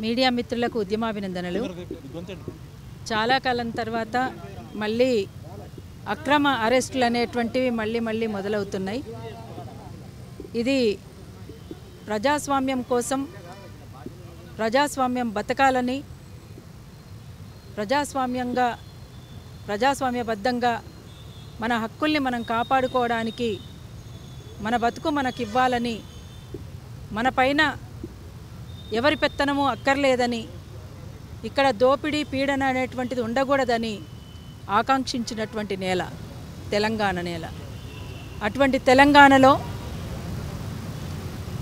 Media మిత్రులకు ఉద్యమాభినందనలు. చాలా కాలం తర్వాత మళ్ళీ అక్రమ అరెస్టులు అనేటువంటివి మళ్ళీ మొదలవుతున్నాయి. ఇది ప్రజాస్వామ్యం కోసం, ప్రజాస్వామ్యం బతకాలని, ప్రజాస్వామ్యబద్ధంగా మన హక్కుల్ని మనం కాపాడుకోవడానికి, మన బతుకు మనకివ్వాలని, మన పైన ఎవరి పెత్తనము అక్కర్లేదని, ఇక్కడ దోపిడీ పీడన అనేటువంటిది ఉండకూడదని ఆకాంక్షించినటువంటి నేల తెలంగాణ నేల. అటువంటి తెలంగాణలో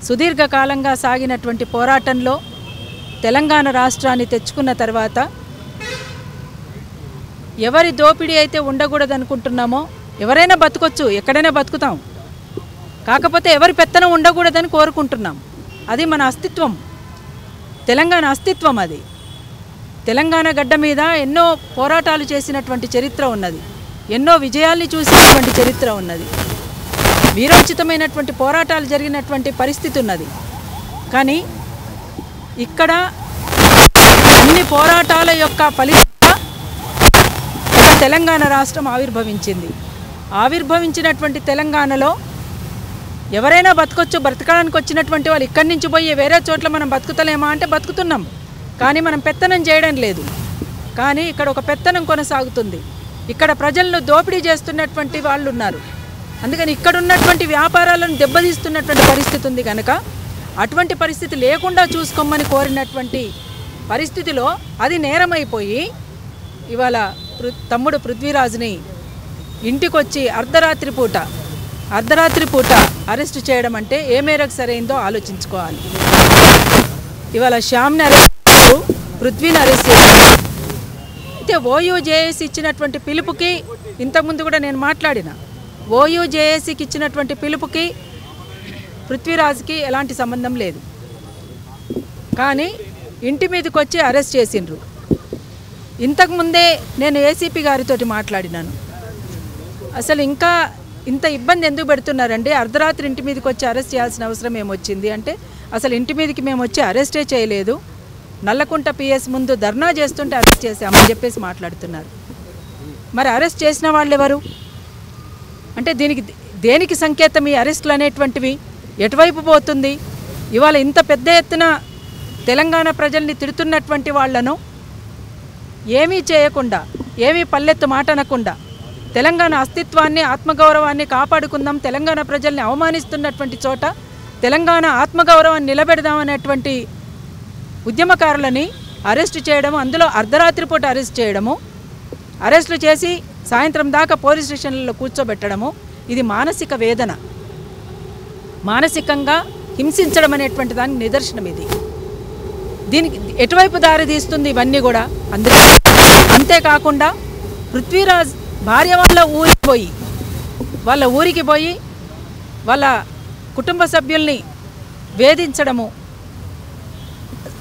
సుదీర్ఘకాలంగా సాగినటువంటి పోరాటంలో తెలంగాణ రాష్ట్రాన్ని తెచ్చుకున్న తర్వాత ఎవరి దోపిడీ అయితే ఉండకూడదనుకుంటున్నామో, ఎవరైనా బతకొచ్చు, ఎక్కడైనా బతుకుతాం, కాకపోతే ఎవరి పెత్తనం ఉండకూడదని కోరుకుంటున్నాం. అది మన అస్తిత్వం, తెలంగాణ అస్తిత్వం. అది తెలంగాణ గడ్డ మీద ఎన్నో పోరాటాలు చేసినటువంటి చరిత్ర ఉన్నది, ఎన్నో విజయాల్ని చూసినటువంటి చరిత్ర ఉన్నది, వీరోచితమైనటువంటి పోరాటాలు జరిగినటువంటి పరిస్థితి ఉన్నది. కానీ ఇక్కడ ఇన్ని పోరాటాల యొక్క ఫలితంగా తెలంగాణ రాష్ట్రం ఆవిర్భవించినటువంటి తెలంగాణలో ఎవరైనా బతకొచ్చు, బ్రతకడానికి వచ్చినటువంటి వాళ్ళు ఇక్కడి నుంచి పోయి వేరే చోట్ల మనం బతుకుతలేమా అంటే బతుకుతున్నాం, కానీ మనం పెత్తనం చేయడం లేదు. కానీ ఇక్కడ ఒక పెత్తనం కొనసాగుతుంది, ఇక్కడ ప్రజలను దోపిడీ చేస్తున్నటువంటి వాళ్ళు ఉన్నారు. అందుకని ఇక్కడ ఉన్నటువంటి వ్యాపారాలను దెబ్బతీస్తున్నటువంటి పరిస్థితి ఉంది. కనుక అటువంటి పరిస్థితి లేకుండా చూసుకోమని కోరినటువంటి పరిస్థితిలో అది నేరమైపోయి ఇవాళ తమ్ముడు పృథ్వీరాజ్ని ఇంటికొచ్చి అర్ధరాత్రి పూట అరెస్టు చేయడం అంటే ఏ మేరకు సరైందో ఆలోచించుకోవాలి. ఇవాళ శ్యామ్ని అరెస్ట్ చేశారు, పృథ్వీని అరెస్ట్ చేశారు. అయితే ఓయూజేఏసీ ఇచ్చినటువంటి పిలుపుకి, ఇంతకుముందు కూడా నేను మాట్లాడిన, ఓయూజేఏసీకి ఇచ్చినటువంటి పిలుపుకి పృథ్వీరాజ్కి ఎలాంటి సంబంధం లేదు. కానీ ఇంటి మీదకి వచ్చి అరెస్ట్ చేసిండ్రు. ఇంతకుముందే నేను ఏసీపీ గారితో మాట్లాడినాను. అసలు ఇంకా ఇంత ఇబ్బంది ఎందుకు పెడుతున్నారండి, అర్ధరాత్రి ఇంటి మీదకి వచ్చి అరెస్ట్ చేయాల్సిన అవసరం ఏమొచ్చింది అంటే, అసలు ఇంటి మీదకి మేము వచ్చి అరెస్టే చేయలేదు, నల్లకుంట పిఎస్ ముందు ధర్నా చేస్తుంటే అరెస్ట్ చేసామని చెప్పేసి మాట్లాడుతున్నారు. మరి అరెస్ట్ చేసిన వాళ్ళు ఎవరు అంటే దేనికి సంకేతం ఈ అరెస్టులు అనేటువంటివి? ఎటువైపు పోతుంది? ఇవాళ ఇంత పెద్ద ఎత్తున తెలంగాణ ప్రజల్ని తిడుతున్నటువంటి వాళ్లను ఏమీ చేయకుండా, ఏమీ పల్లెత్తు మాట అనకుండా, తెలంగాణ అస్తిత్వాన్ని, ఆత్మగౌరవాన్ని కాపాడుకుందాం, తెలంగాణ ప్రజల్ని అవమానిస్తున్నటువంటి చోట తెలంగాణ ఆత్మగౌరవాన్ని నిలబెడదామనేటువంటి ఉద్యమకారులని అరెస్టు చేయడము, అందులో అర్ధరాత్రి పూట అరెస్ట్ చేయడము, అరెస్టులు చేసి సాయంత్రం దాకా పోలీస్ స్టేషన్లలో కూర్చోబెట్టడము, ఇది మానసిక వేదన, మానసికంగా హింసించడం అనేటువంటి దానికి నిదర్శనం. ఇది దీనికి ఎటువైపు దారి తీస్తుంది ఇవన్నీ కూడా. అంతేకాకుండా పృథ్వీరాజ్ భార్య వాళ్ళ ఊరికి పోయి వాళ్ళ కుటుంబ సభ్యుల్ని వేధించడము,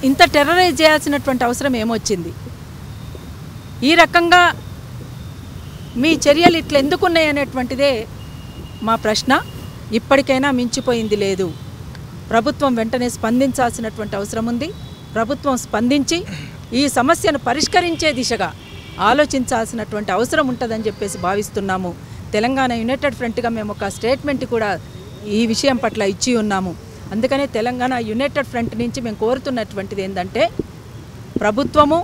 ఇంత టెర్రరైజ్ చేయాల్సినటువంటి అవసరం ఏమొచ్చింది? ఈ రకంగా మీ చర్యలు ఇట్లా ఎందుకున్నాయి అనేటువంటిదే మా ప్రశ్న. ఇప్పటికైనా మించిపోయింది లేదు. ప్రభుత్వం వెంటనే స్పందించాల్సినటువంటి అవసరం ఉంది. ప్రభుత్వం స్పందించి ఈ సమస్యను పరిష్కరించే దిశగా ఆలోచించాల్సినటువంటి అవసరం ఉంటుందని చెప్పేసి భావిస్తున్నాము. తెలంగాణ యునైటెడ్ ఫ్రంట్గా మేము ఒక స్టేట్మెంట్ కూడా ఈ విషయం పట్ల ఇచ్చి ఉన్నాము. అందుకనే తెలంగాణ యునైటెడ్ ఫ్రంట్ నుంచి మేము కోరుతున్నటువంటిది ఏంటంటే, ప్రభుత్వము,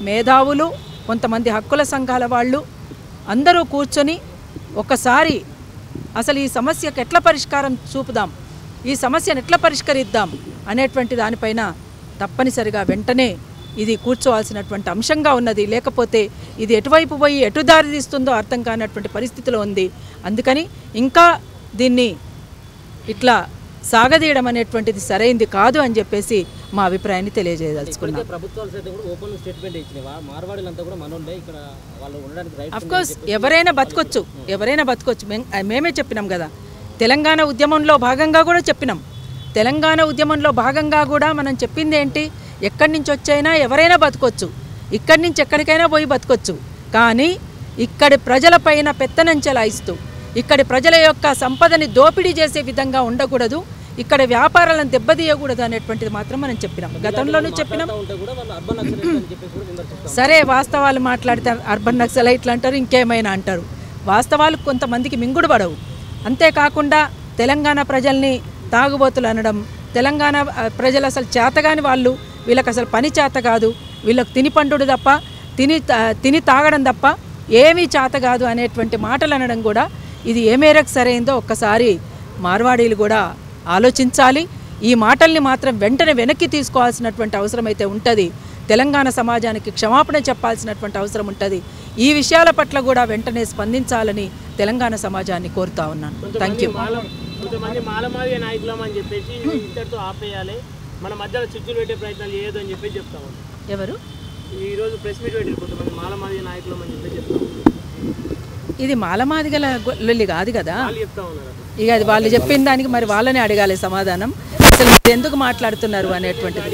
మేధావులు, కొంతమంది హక్కుల సంఘాల వాళ్ళు అందరూ కూర్చొని ఒకసారి అసలు ఈ సమస్యకు ఎట్లా పరిష్కారం చూపుదాం, ఈ సమస్యను ఎట్లా పరిష్కరిద్దాం అనేటువంటి దానిపైన తప్పనిసరిగా వెంటనే ఇది కూర్చోవాల్సినటువంటి అంశంగా ఉన్నది. లేకపోతే ఇది ఎటువైపు పోయి ఎటు దారి తీస్తుందో అర్థం కానటువంటి పరిస్థితిలో ఉంది. అందుకని ఇంకా దీన్ని ఇట్లా సాగదీయడం అనేటువంటిది సరైంది కాదు అని చెప్పేసి మా అభిప్రాయాన్ని తెలియజేయదలుచుకున్నాం. అఫ్కోర్స్ ఎవరైనా బతకొచ్చు, మేమే చెప్పినాం కదా, తెలంగాణ ఉద్యమంలో భాగంగా కూడా చెప్పినాం. తెలంగాణ ఉద్యమంలో భాగంగా కూడా మనం చెప్పింది ఏంటి, ఎక్కడి నుంచి వచ్చైనా ఎవరైనా బతకొచ్చు, ఇక్కడి నుంచి ఎక్కడికైనా పోయి బతకొచ్చు. కానీ ఇక్కడి ప్రజలపైన పెత్తనం చెలాయిస్తూ, ఇక్కడి ప్రజల యొక్క సంపదని దోపిడీ చేసే విధంగా ఉండకూడదు. ఇక్కడ వ్యాపారాలను దెబ్బతీయకూడదు అనేటువంటిది మాత్రం మనం చెప్పినాం, గతంలోనూ చెప్పినాం. సరే, వాస్తవాలు మాట్లాడితే అర్బన్ నక్సలైట్లు అంటారు, ఇంకేమైనా అంటారు. వాస్తవాలు కొంతమందికి మింగుడు పడవు. అంతేకాకుండా తెలంగాణ ప్రజల్ని తాగుబోతులు అనడం, తెలంగాణ ప్రజలు అసలు చేతగాని వాళ్ళు, వీళ్ళకి అసలు పని చేత కాదు, వీళ్ళకి తిని పండుడు తప్ప తిని తాగడం తప్ప ఏమీ చేత కాదు అనేటువంటి మాటలు అనడం కూడా ఇది ఏ మేరకు సరైందో ఒక్కసారి మార్వాడీలు కూడా ఆలోచించాలి. ఈ మాటల్ని మాత్రం వెంటనే వెనక్కి తీసుకోవాల్సినటువంటి అవసరం అయితే ఉంటుంది. తెలంగాణ సమాజానికి క్షమాపణ చెప్పాల్సినటువంటి అవసరం ఉంటుంది. ఈ విషయాల పట్ల కూడా వెంటనే స్పందించాలని తెలంగాణ సమాజాన్ని కోరుతా ఉన్నాను. Thank you. కొంతమంది మాలమాదిగ నాయకులం అని చెప్పేసి ఇంతటితో ఆపేయాలి, మన మధ్యలో చిచ్చులు పెట్టే ప్రయత్నాలు చేయొద్దు అని చెప్పేసి చెప్తాము. ఎవరు ఈరోజు ప్రెస్ మీట్ పెట్టారు కొంతమంది మాలమాదిగ నాయకులం అని చెప్పేసి చెప్తాము. ఇది మాలమాదిగల లొల్లి కాదు కదా, చెప్తా ఉన్నారు. ఇక అది వాళ్ళు చెప్పిన దానికి మరి వాళ్ళని అడగాలి సమాధానం. అసలు మీరు ఎందుకు మాట్లాడుతున్నారు అనేటువంటిది.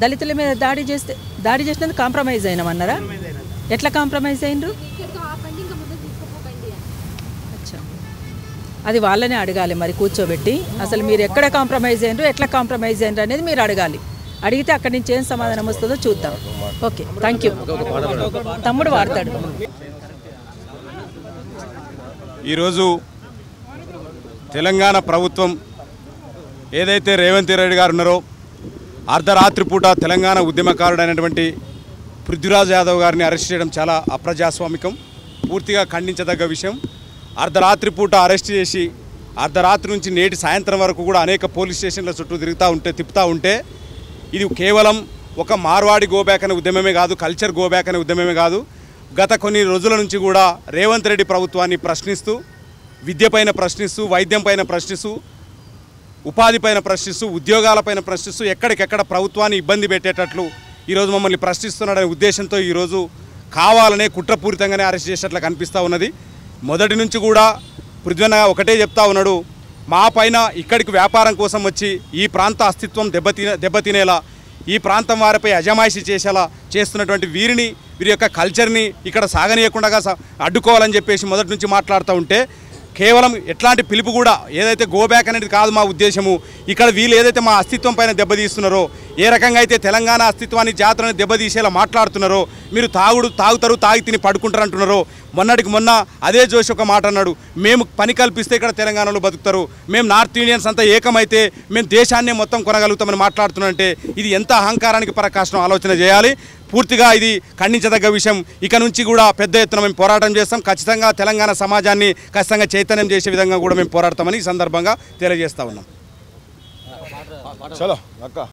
దళితుల మీద దాడి చేసినందుకు కాంప్రమైజ్ అయినామన్నారా? ఎట్లా కాంప్రమైజ్ అయినరు? అచ్చా, అది వాళ్ళనే అడగాలి మరి కూర్చోబెట్టి. అసలు మీరు ఎక్కడ కాంప్రమైజ్ అయినరు, ఎట్లా కాంప్రమైజ్ అయినరు అనేది మీరు అడగాలి. అడిగితే అక్కడి నుంచి ఏం సమాధానం వస్తుందో చూద్దాం. Okay, thank you. తమ్ముడు వాడతాడు. ఈరోజు తెలంగాణ ప్రభుత్వం ఏదైతే రేవంత్ రెడ్డి గారు ఉన్నారో, అర్ధరాత్రి పూట తెలంగాణ ఉద్యమకారుడైనటువంటి పృథ్వీరాజ్ యాదవ్ గారిని అరెస్ట్ చేయడం చాలా అప్రజాస్వామికం, పూర్తిగా ఖండించదగ్గ విషయం. అర్ధరాత్రి పూట అరెస్ట్ చేసి అర్ధరాత్రి నుంచి నేటి సాయంత్రం వరకు కూడా అనేక పోలీస్ స్టేషన్ల చుట్టూ తిప్పుతూ ఉంటే ఇది కేవలం ఒక మార్వాడి గోబ్యాక్ అనే ఉద్యమమే కాదు, కల్చర్ గోబ్యాక్ అనే ఉద్యమమే కాదు. గత కొన్ని రోజుల నుంచి కూడా రేవంత్ రెడ్డి ప్రభుత్వాన్ని ప్రశ్నిస్తూ, విద్యపైన ప్రశ్నిస్తూ, వైద్యం పైన ప్రశ్నిస్తూ, ఉపాధి పైన ప్రశ్నిస్తూ, ఉద్యోగాలపైన ప్రశ్నిస్తూ, ఎక్కడికెక్కడ ప్రభుత్వాన్ని ఇబ్బంది పెట్టేటట్లు ఈరోజు మమ్మల్ని ప్రశ్నిస్తున్నాడనే ఉద్దేశంతో ఈరోజు కావాలనే కుట్రపూరితంగానే అరెస్ట్ చేసేట్లా కనిపిస్తూ ఉన్నది. మొదటి నుంచి కూడా పృథ్వన్న ఒకటే చెప్తా ఉన్నాడు, మా పైన ఇక్కడికి వ్యాపారం కోసం వచ్చి ఈ ప్రాంత అస్తిత్వం దెబ్బతినేలా, ఈ ప్రాంతం వారిపై అజమాయిషీ చేసేలా చేస్తున్నటువంటి వీరి యొక్క కల్చర్ని ఇక్కడ సాగనీయకుండా అడ్డుకోవాలని చెప్పేసి మొదటి నుంచి మాట్లాడుతూ ఉంటే, కేవలం ఎట్లాంటి పిలుపు కూడా ఏదైతే గోబ్యాక్ అనేది కాదు మా ఉద్దేశము. ఇక్కడ వీళ్ళు ఏదైతే మా అస్తిత్వం పైన దెబ్బతీస్తున్నారో, ఏ రకంగా అయితే తెలంగాణ అస్తిత్వాన్ని జాతరని దెబ్బతీసేలా మాట్లాడుతున్నారో, మీరు తాగుతారు తాగి తిని పడుకుంటారు అంటున్నారో, మొన్నటికి మొన్న అదే జోషి ఒక మాట అన్నాడు, మేము పని కల్పిస్తే ఇక్కడ తెలంగాణలో బతుకుతారు, మేము నార్త్ ఇండియన్స్ అంతా ఏకమైతే మేము దేశాన్నే మొత్తం కొనగలుగుతామని మాట్లాడుతున్నారంటే ఇది ఎంత అహంకారానికి పరాకాష్ఠం ఆలోచన చేయాలి. పూర్తిగా ఇది ఖండించదగ్గ విషయం. ఇక నుంచి కూడా పెద్ద ఎత్తున మేము పోరాటం చేస్తాం. ఖచ్చితంగా తెలంగాణ సమాజాన్ని ఖచ్చితంగా చైతన్యం చేసే విధంగా కూడా మేము పోరాడతామని ఈ సందర్భంగా తెలియజేస్తా ఉన్నాం. చలో అక్క.